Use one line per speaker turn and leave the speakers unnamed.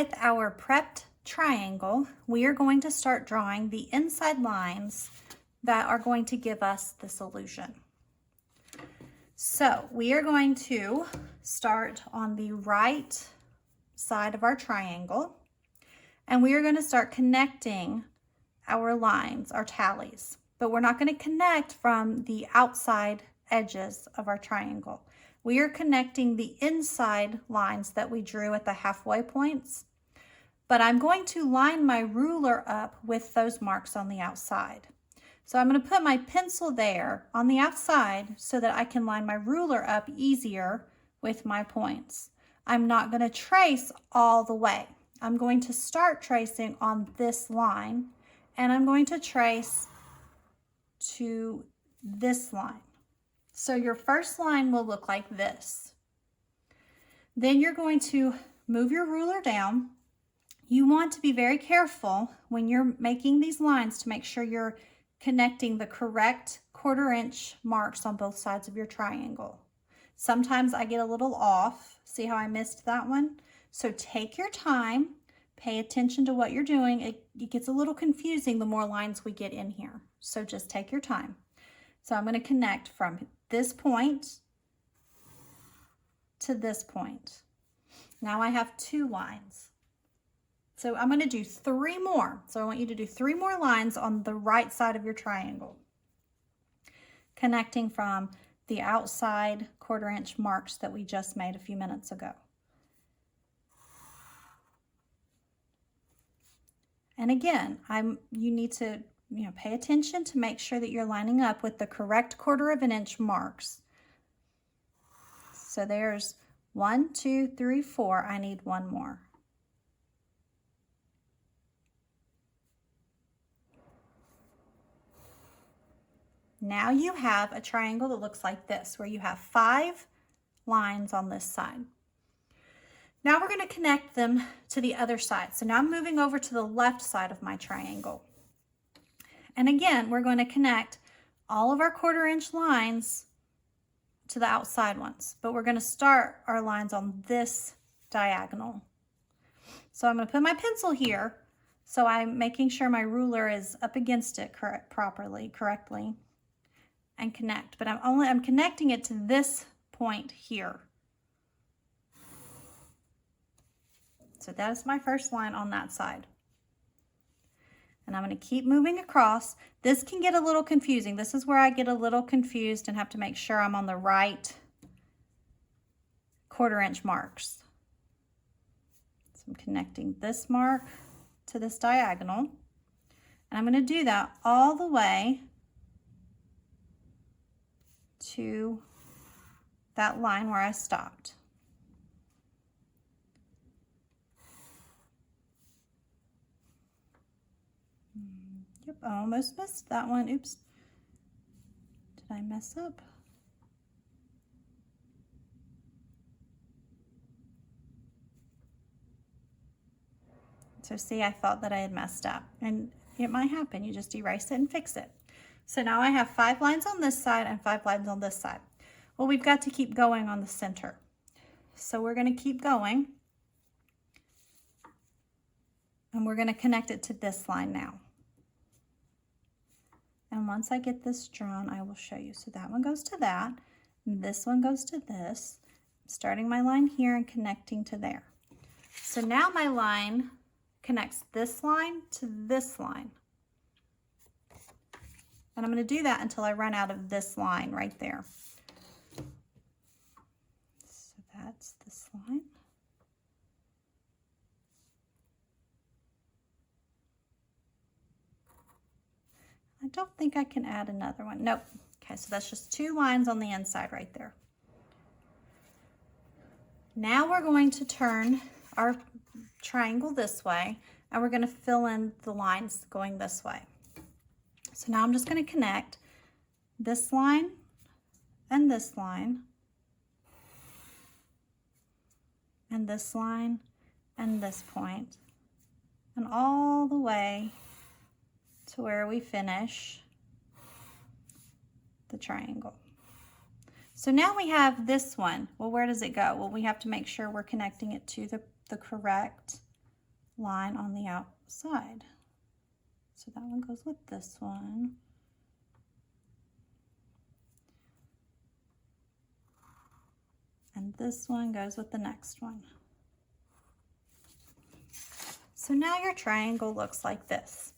with our prepped triangle, we are going to start drawing the inside lines that are going to give us this illusion. So we are going to start on the right side of our triangle, and we are going to start connecting our lines, our tallies, but we're not going to connect from the outside edges of our triangle. We are connecting the inside lines that we drew at the halfway points, but I'm going to line my ruler up with those marks on the outside. So I'm going to put my pencil there on the outside so that I can line my ruler up easier with my points. I'm not going to trace all the way. I'm going to start tracing on this line, and I'm going to trace to this line. So your first line will look like this. Then you're going to move your ruler down. You want to be very careful when you're making these lines to make sure you're connecting the correct 1/4 inch marks on both sides of your triangle. Sometimes I get a little off. See how I missed that one? So take your time, pay attention to what you're doing. It gets a little confusing the more lines we get in here. So just take your time. So I'm going to connect from this point to this point. Now I have 2 lines. So I'm going to do 3 more. So I want you to do 3 more lines on the right side of your triangle, connecting from the outside 1/4 inch marks that we just made a few minutes ago. And again, you need to pay attention to make sure that you're lining up with the correct 1/4 inch marks. So there's 1, 2, 3, 4. I need 1 more. Now you have a triangle that looks like this, where you have 5 lines on this side. Now we're going to connect them to the other side. So now I'm moving over to the left side of my triangle. And again, we're going to connect all of our 1/4 inch lines to the outside ones, but we're going to start our lines on this diagonal. So I'm going to put my pencil here, so I'm making sure my ruler is up against it correctly, and connect. But I'm connecting it to this point here. So that is my first line on that side. And I'm going to keep moving across. This can get a little confusing. This is where I get a little confused and have to make sure I'm on the right 1/4 inch marks. So I'm connecting this mark to this diagonal. And I'm going to do that all the way to that line where I stopped. Yep, I almost missed that one. Oops. Did I mess up? So see, I thought that I had messed up, and it might happen. You just erase it and fix it. So now I have 5 lines on this side and 5 lines on this side. Well, we've got to keep going on the center. So we're going to keep going, and we're going to connect it to this line now. And once I get this drawn, I will show you. So that one goes to that, and this one goes to this. I'm starting my line here and connecting to there. So now my line connects this line to this line. And I'm going to do that until I run out of this line right there. So that's this line. I don't think I can add another one. Nope. Okay, so that's just 2 lines on the inside right there. Now we're going to turn our triangle this way, and we're going to fill in the lines going this way. So now I'm just going to connect this line and this line and this line and this point, and all the way to where we finish the triangle. So now we have this one. Well, where does it go? Well, we have to make sure we're connecting it to the correct line on the outside. So that one goes with this one. And this one goes with the next one. So now your triangle looks like this.